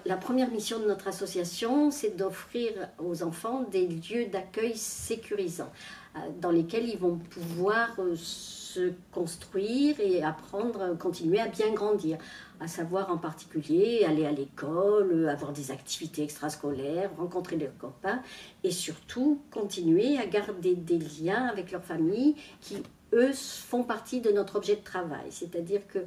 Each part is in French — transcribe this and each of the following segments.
La première mission de notre association, c'est d'offrir aux enfants des lieux d'accueil sécurisants, dans lesquels ils vont pouvoir se construire et apprendre, continuer à bien grandir, à savoir en particulier aller à l'école, avoir des activités extrascolaires, rencontrer leurs copains et surtout continuer à garder des liens avec leur famille qui, eux, font partie de notre objet de travail. C'est-à-dire que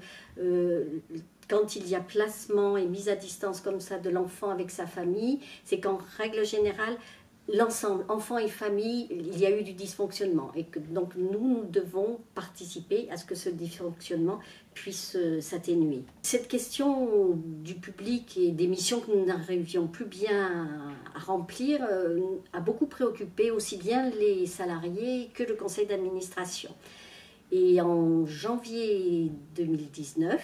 quand il y a placement et mise à distance comme ça de l'enfant avec sa famille, c'est qu'en règle générale, l'ensemble, enfant et famille, il y a eu du dysfonctionnement. Et que donc nous devons participer à ce que ce dysfonctionnement puisse s'atténuer. Cette question du public et des missions que nous n'arrivions plus bien à remplir a beaucoup préoccupé aussi bien les salariés que le conseil d'administration. Et en janvier 2019,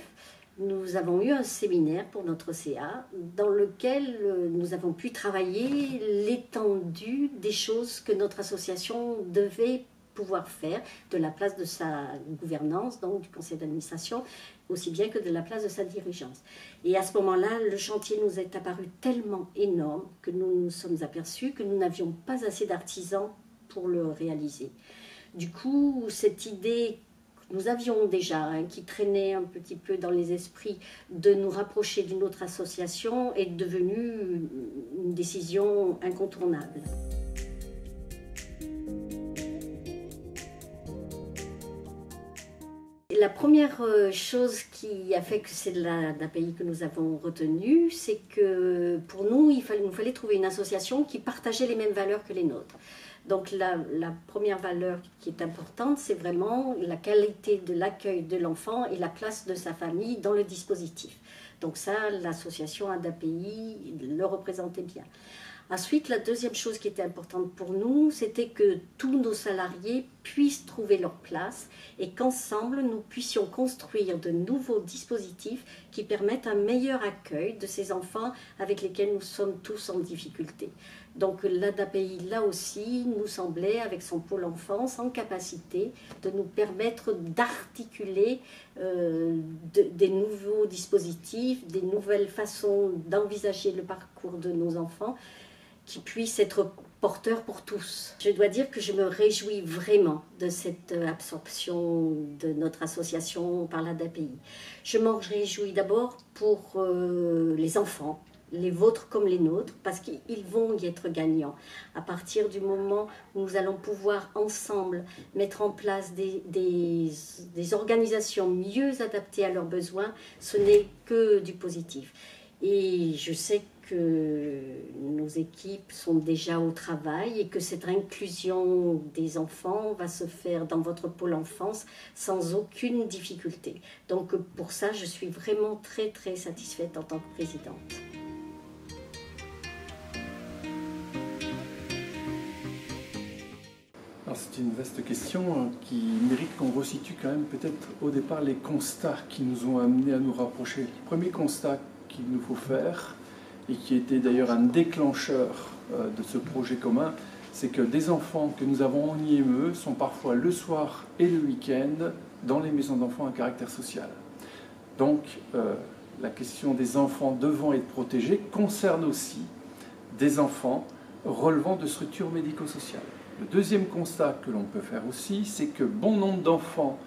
nous avons eu un séminaire pour notre CA dans lequel nous avons pu travailler l'étendue des choses que notre association devait pouvoir faire, de la place de sa gouvernance, donc du conseil d'administration, aussi bien que de la place de sa dirigeance. Et à ce moment-là, le chantier nous est apparu tellement énorme que nous nous sommes aperçus que nous n'avions pas assez d'artisans pour le réaliser. Du coup, cette idée nous avions déjà, qui traînait un petit peu dans les esprits, de nous rapprocher d'une autre association est devenue une décision incontournable. La première chose qui a fait que c'est l'ADAPI que nous avons retenu, c'est que pour nous, il nous fallait trouver une association qui partageait les mêmes valeurs que les nôtres. Donc la première valeur qui est importante, c'est vraiment la qualité de l'accueil de l'enfant et la place de sa famille dans le dispositif. Donc ça, l'association ADAPI le représentait bien. Ensuite, la deuxième chose qui était importante pour nous, c'était que tous nos salariés puissent trouver leur place et qu'ensemble, nous puissions construire de nouveaux dispositifs qui permettent un meilleur accueil de ces enfants avec lesquels nous sommes tous en difficulté. Donc l'ADAPI, là aussi, nous semblait, avec son pôle enfance, en capacité de nous permettre d'articuler des nouveaux dispositifs, des nouvelles façons d'envisager le parcours de nos enfants, qui puisse être porteur pour tous. Je dois dire que je me réjouis vraiment de cette absorption de notre association par l'ADAPI. Je m'en réjouis d'abord pour les enfants, les vôtres comme les nôtres, parce qu'ils vont y être gagnants. À partir du moment où nous allons pouvoir ensemble mettre en place des organisations mieux adaptées à leurs besoins, ce n'est que du positif. Et je sais que nos équipes sont déjà au travail et que cette inclusion des enfants va se faire dans votre pôle enfance sans aucune difficulté. Donc pour ça, je suis vraiment très très satisfaite en tant que présidente. C'est une vaste question qui mérite qu'on resitue quand même peut-être au départ les constats qui nous ont amenés à nous rapprocher. Le premier constat qu'il nous faut faire, et qui était d'ailleurs un déclencheur de ce projet commun, c'est que des enfants que nous avons en IME sont parfois le soir et le week-end dans les maisons d'enfants à caractère social. Donc la question des enfants devant être protégés concerne aussi des enfants relevant de structures médico-sociales. Le deuxième constat que l'on peut faire aussi, c'est que bon nombre d'enfants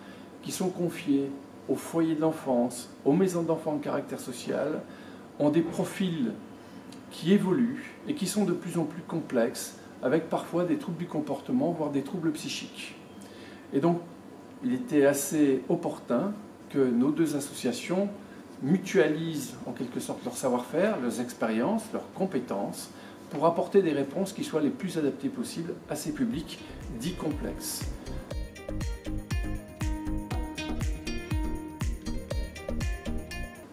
qui sont confiés aux foyers de l'enfance, aux maisons d'enfants à caractère social, ont des profils qui évoluent et qui sont de plus en plus complexes, avec parfois des troubles du comportement, voire des troubles psychiques. Et donc, il était assez opportun que nos deux associations mutualisent en quelque sorte leur savoir-faire, leurs expériences, leurs compétences, pour apporter des réponses qui soient les plus adaptées possibles à ces publics dits complexes.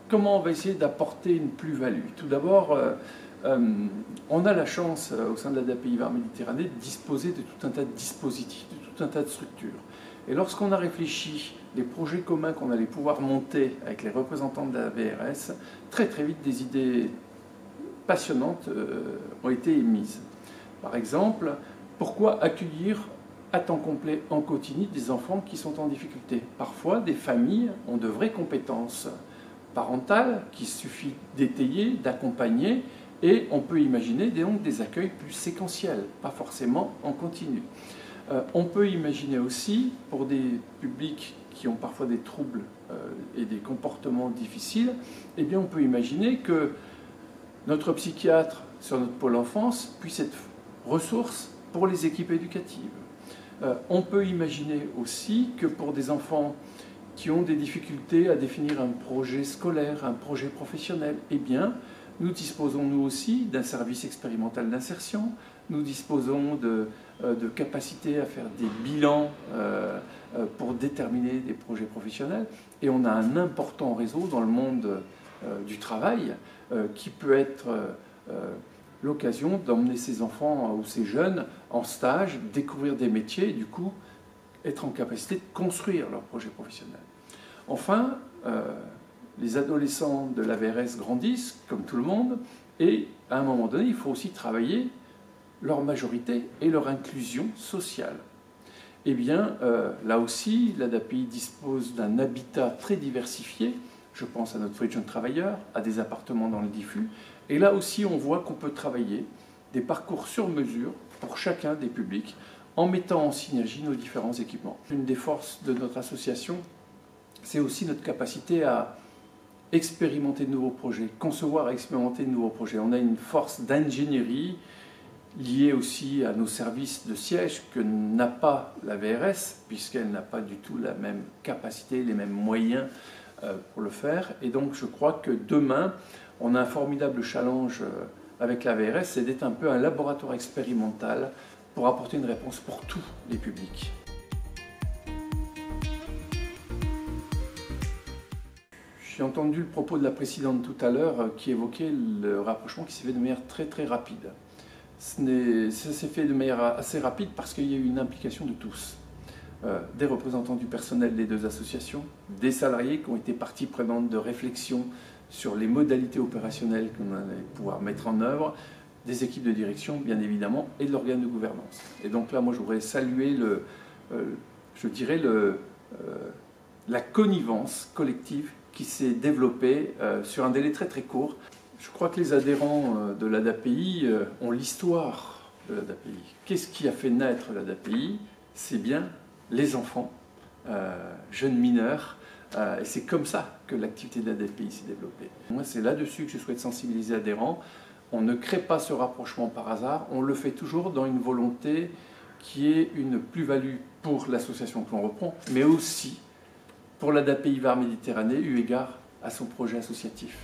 Comment on va essayer d'apporter une plus-value? Tout d'abord, on a la chance au sein de l'ADAPI Var Méditerranée de disposer de tout un tas de dispositifs, de tout un tas de structures. Et lorsqu'on a réfléchi les projets communs qu'on allait pouvoir monter avec les représentants de la VRS, très vite des idées passionnantes ont été émises. Par exemple, pourquoi accueillir à temps complet en Cotigny des enfants qui sont en difficulté? Parfois, des familles ont de vraies compétences parentale qu'il suffit d'étayer, d'accompagner, et on peut imaginer donc des accueils plus séquentiels, pas forcément en continu. On peut imaginer aussi, pour des publics qui ont parfois des troubles et des comportements difficiles, eh bien on peut imaginer que notre psychiatre sur notre pôle enfance puisse être ressource pour les équipes éducatives. On peut imaginer aussi que pour des enfants qui ont des difficultés à définir un projet scolaire, un projet professionnel, eh bien, nous disposons nous aussi d'un service expérimental d'insertion, nous disposons de capacités à faire des bilans pour déterminer des projets professionnels, et on a un important réseau dans le monde du travail qui peut être l'occasion d'emmener ces enfants ou ces jeunes en stage, découvrir des métiers et du coup être en capacité de construire leur projet professionnel. Enfin, les adolescents de la VRS grandissent, comme tout le monde, et à un moment donné, il faut aussi travailler leur majorité et leur inclusion sociale. Eh bien, là aussi, l'ADAPI dispose d'un habitat très diversifié. Je pense à notre foyer de jeunes travailleurs, à des appartements dans le diffus. Et là aussi, on voit qu'on peut travailler des parcours sur mesure pour chacun des publics, en mettant en synergie nos différents équipements. Une des forces de notre association, c'est aussi notre capacité à expérimenter de nouveaux projets, concevoir et expérimenter de nouveaux projets. On a une force d'ingénierie liée aussi à nos services de siège que n'a pas la VRS, puisqu'elle n'a pas du tout la même capacité, les mêmes moyens pour le faire. Et donc je crois que demain, on a un formidable challenge avec la VRS, c'est d'être un peu un laboratoire expérimental pour apporter une réponse pour tous les publics. J'ai entendu le propos de la présidente tout à l'heure qui évoquait le rapprochement qui s'est fait de manière très rapide. Ça s'est fait de manière assez rapide parce qu'il y a eu une implication de tous. Des représentants du personnel des deux associations, des salariés qui ont été partie prenante de réflexion sur les modalités opérationnelles qu'on allait pouvoir mettre en œuvre, des équipes de direction bien évidemment et de l'organe de gouvernance. Et donc là moi je voudrais saluer la connivence collective qui s'est développée sur un délai très court. Je crois que les adhérents de l'ADAPI ont l'histoire de l'ADAPI. Qu'est-ce qui a fait naître l'ADAPI? C'est bien les enfants, jeunes mineurs, et c'est comme ça que l'activité de l'ADAPI s'est développée. Moi, c'est là-dessus que je souhaite sensibiliser les adhérents. On ne crée pas ce rapprochement par hasard, on le fait toujours dans une volonté qui est une plus-value pour l'association que l'on reprend, mais aussi pour l'ADAPI Var Méditerranée, eu égard à son projet associatif.